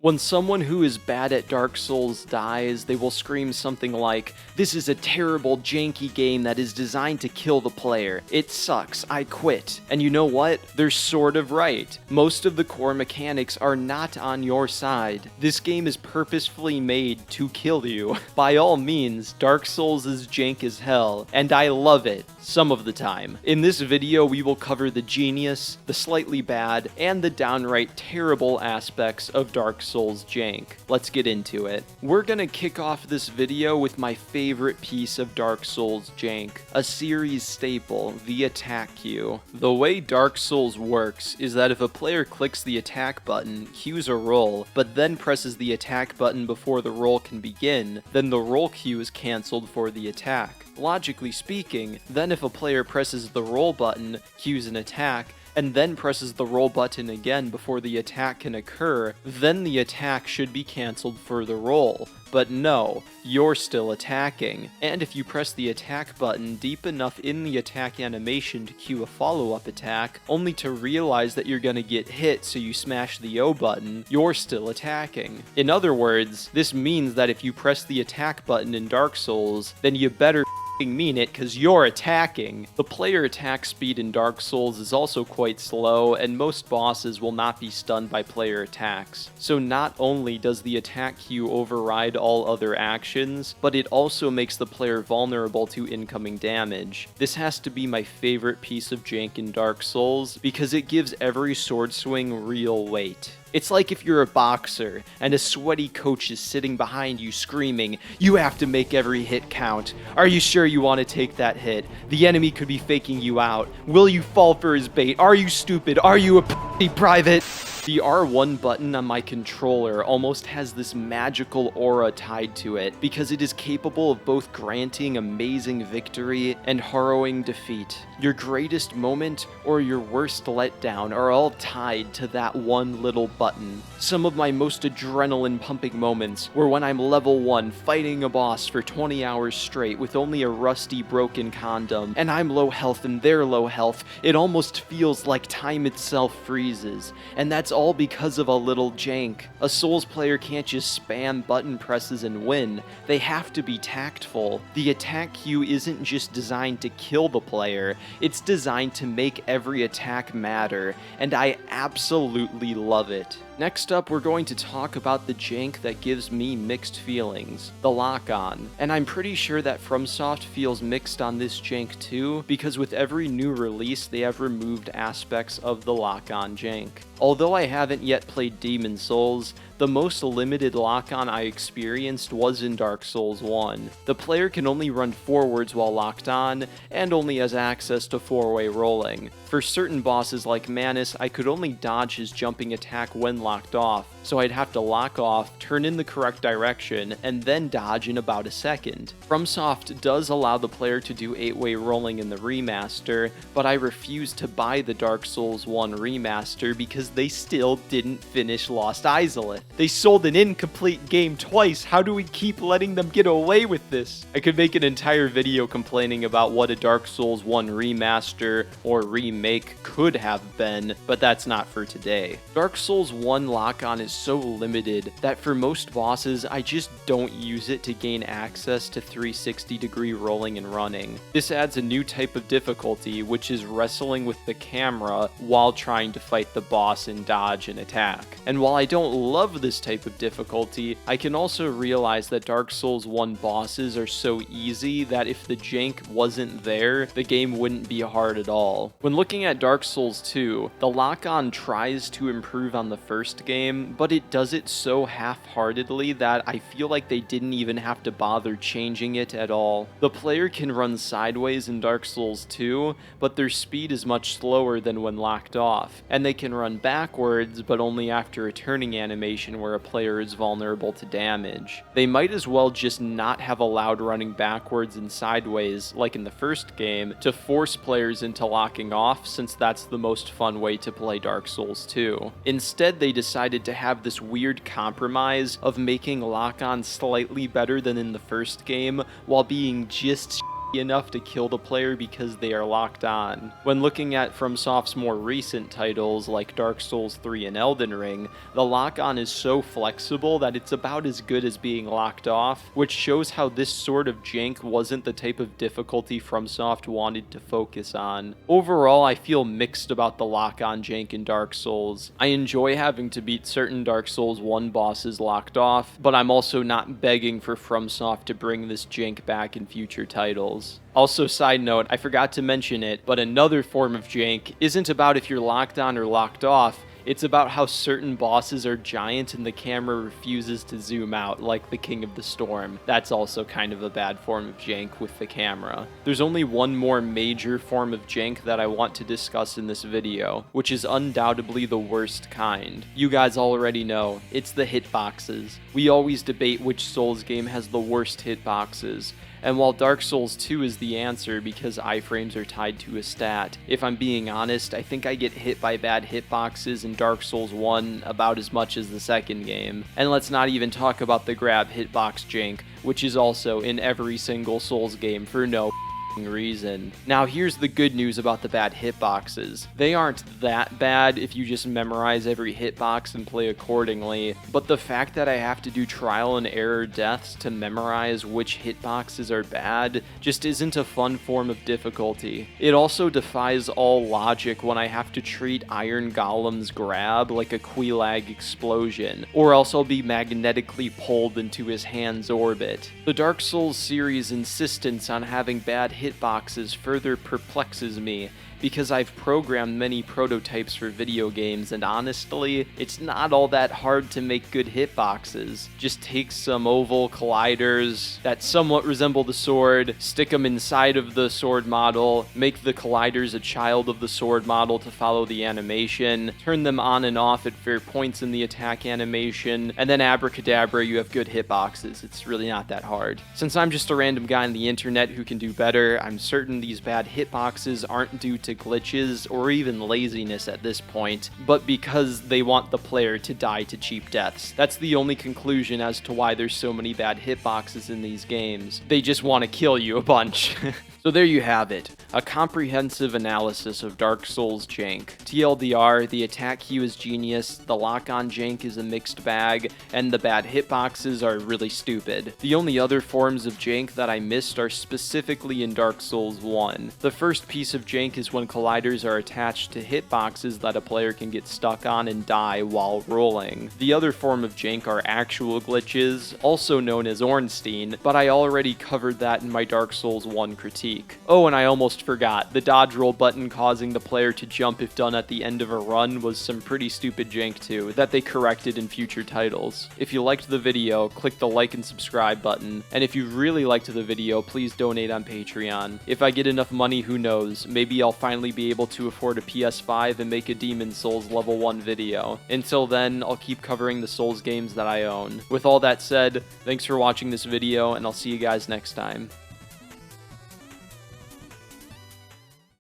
When someone who is bad at Dark Souls dies, they will scream something like, "This is a terrible, janky game that is designed to kill the player. It sucks, I quit." And you know what? They're sort of right. Most of the core mechanics are not on your side. This game is purposefully made to kill you. By all means, Dark Souls is jank as hell, and I love it, some of the time. In this video, we will cover the genius, the slightly bad, and the downright terrible aspects of Dark Souls jank. Let's get into it. We're gonna kick off this video with my favorite piece of Dark Souls jank, a series staple, the attack queue. The way Dark Souls works is that if a player clicks the attack button, cues a roll, but then presses the attack button before the roll can begin, then the roll cue is cancelled for the attack. Logically speaking, then if a player presses the roll button, cues an attack, and then presses the roll button again before the attack can occur, then the attack should be cancelled for the roll. But no, you're still attacking. And if you press the attack button deep enough in the attack animation to cue a follow-up attack, only to realize that you're gonna get hit so you smash the O button, you're still attacking. In other words, this means that if you press the attack button in Dark Souls, then you better mean it, cause you're attacking. The player attack speed in Dark Souls is also quite slow, and most bosses will not be stunned by player attacks. So not only does the attack queue override all other actions, but it also makes the player vulnerable to incoming damage. This has to be my favorite piece of jank in Dark Souls, because it gives every sword swing real weight. It's like if you're a boxer, and a sweaty coach is sitting behind you screaming, "You have to make every hit count. Are you sure you want to take that hit? The enemy could be faking you out. Will you fall for his bait? Are you stupid? Are you a private?" The R1 button on my controller almost has this magical aura tied to it, because it is capable of both granting amazing victory and harrowing defeat. Your greatest moment or your worst letdown are all tied to that one little button. Some of my most adrenaline-pumping moments were when I'm level 1 fighting a boss for 20 hours straight with only a rusty, broken condom, and I'm low health and they're low health. It almost feels like time itself freezes, and that's all because of a little jank. A Souls player can't just spam button presses and win. They have to be tactful. The attack queue isn't just designed to kill the player, it's designed to make every attack matter, and I absolutely love it. Next up, we're going to talk about the jank that gives me mixed feelings, the lock-on. And I'm pretty sure that FromSoft feels mixed on this jank too, because with every new release, they have removed aspects of the lock-on jank. Although I haven't yet played Demon Souls, the most limited lock-on I experienced was in Dark Souls 1. The player can only run forwards while locked on, and only has access to 4-way rolling. For certain bosses like Manus, I could only dodge his jumping attack when locked off, so I'd have to lock off, turn in the correct direction, and then dodge in about a second. FromSoft does allow the player to do 8-way rolling in the remaster, but I refuse to buy the Dark Souls 1 remaster because they still didn't finish Lost Izalith. They sold an incomplete game twice. How do we keep letting them get away with this? I could make an entire video complaining about what a Dark Souls 1 remaster or remake could have been, but that's not for today. Dark Souls 1 lock-on is so limited that for most bosses, I just don't use it to gain access to 360-degree rolling and running. This adds a new type of difficulty, which is wrestling with the camera while trying to fight the boss and dodge and attack. And while I don't love this type of difficulty, I can also realize that Dark Souls 1 bosses are so easy that if the jank wasn't there, the game wouldn't be hard at all. When looking at Dark Souls 2, the lock-on tries to improve on the first game, but it does it so half-heartedly that I feel like they didn't even have to bother changing it at all. The player can run sideways in Dark Souls 2, but their speed is much slower than when locked off, and they can run backwards, but only after a turning animation where a player is vulnerable to damage. They might as well just not have allowed running backwards and sideways, like in the first game, to force players into locking off, since that's the most fun way to play Dark Souls 2. Instead, they decided to have this weird compromise of making lock-on slightly better than in the first game, while being just enough to kill the player because they are locked on. When looking at FromSoft's more recent titles like Dark Souls 3 and Elden Ring, the lock-on is so flexible that it's about as good as being locked off, which shows how this sort of jank wasn't the type of difficulty FromSoft wanted to focus on. Overall, I feel mixed about the lock-on jank in Dark Souls. I enjoy having to beat certain Dark Souls 1 bosses locked off, but I'm also not begging for FromSoft to bring this jank back in future titles. Also, side note, I forgot to mention it, but another form of jank isn't about if you're locked on or locked off, it's about how certain bosses are giant and the camera refuses to zoom out, like the King of the Storm. That's also kind of a bad form of jank with the camera. There's only one more major form of jank that I want to discuss in this video, which is undoubtedly the worst kind. You guys already know, it's the hitboxes. We always debate which Souls game has the worst hitboxes. And while Dark Souls 2 is the answer because iframes are tied to a stat, if I'm being honest, I think I get hit by bad hitboxes in Dark Souls 1 about as much as the second game. And let's not even talk about the grab hitbox jank, which is also in every single Souls game for no reason. Now here's the good news about the bad hitboxes. They aren't that bad if you just memorize every hitbox and play accordingly, but the fact that I have to do trial and error deaths to memorize which hitboxes are bad just isn't a fun form of difficulty. It also defies all logic when I have to treat Iron Golem's grab like a Quelaag explosion, or else I'll be magnetically pulled into his hand's orbit. The Dark Souls series' insistence on having bad hitboxes further perplexes me, because I've programmed many prototypes for video games, and honestly, it's not all that hard to make good hitboxes. Just take some oval colliders that somewhat resemble the sword, stick them inside of the sword model, make the colliders a child of the sword model to follow the animation, turn them on and off at fair points in the attack animation, and then abracadabra, you have good hitboxes. It's really not that hard. Since I'm just a random guy on the internet who can do better, I'm certain these bad hitboxes aren't due to glitches or even laziness at this point, but because they want the player to die to cheap deaths. That's the only conclusion as to why there's so many bad hitboxes in these games. They just want to kill you a bunch. So there you have it, a comprehensive analysis of Dark Souls jank. TLDR, the attack queue is genius, the lock-on jank is a mixed bag, and the bad hitboxes are really stupid. The only other forms of jank that I missed are specifically in Dark Souls 1. The first piece of jank is when colliders are attached to hitboxes that a player can get stuck on and die while rolling. The other form of jank are actual glitches, also known as Ornstein, but I already covered that in my Dark Souls 1 critique. Oh, and I almost forgot, the dodge roll button causing the player to jump if done at the end of a run was some pretty stupid jank too, that they corrected in future titles. If you liked the video, click the like and subscribe button, and if you really liked the video, please donate on Patreon. If I get enough money, who knows, maybe I'll finally be able to afford a PS5 and make a Demon Souls level 1 video. Until then, I'll keep covering the Souls games that I own. With all that said, thanks for watching this video, and I'll see you guys next time.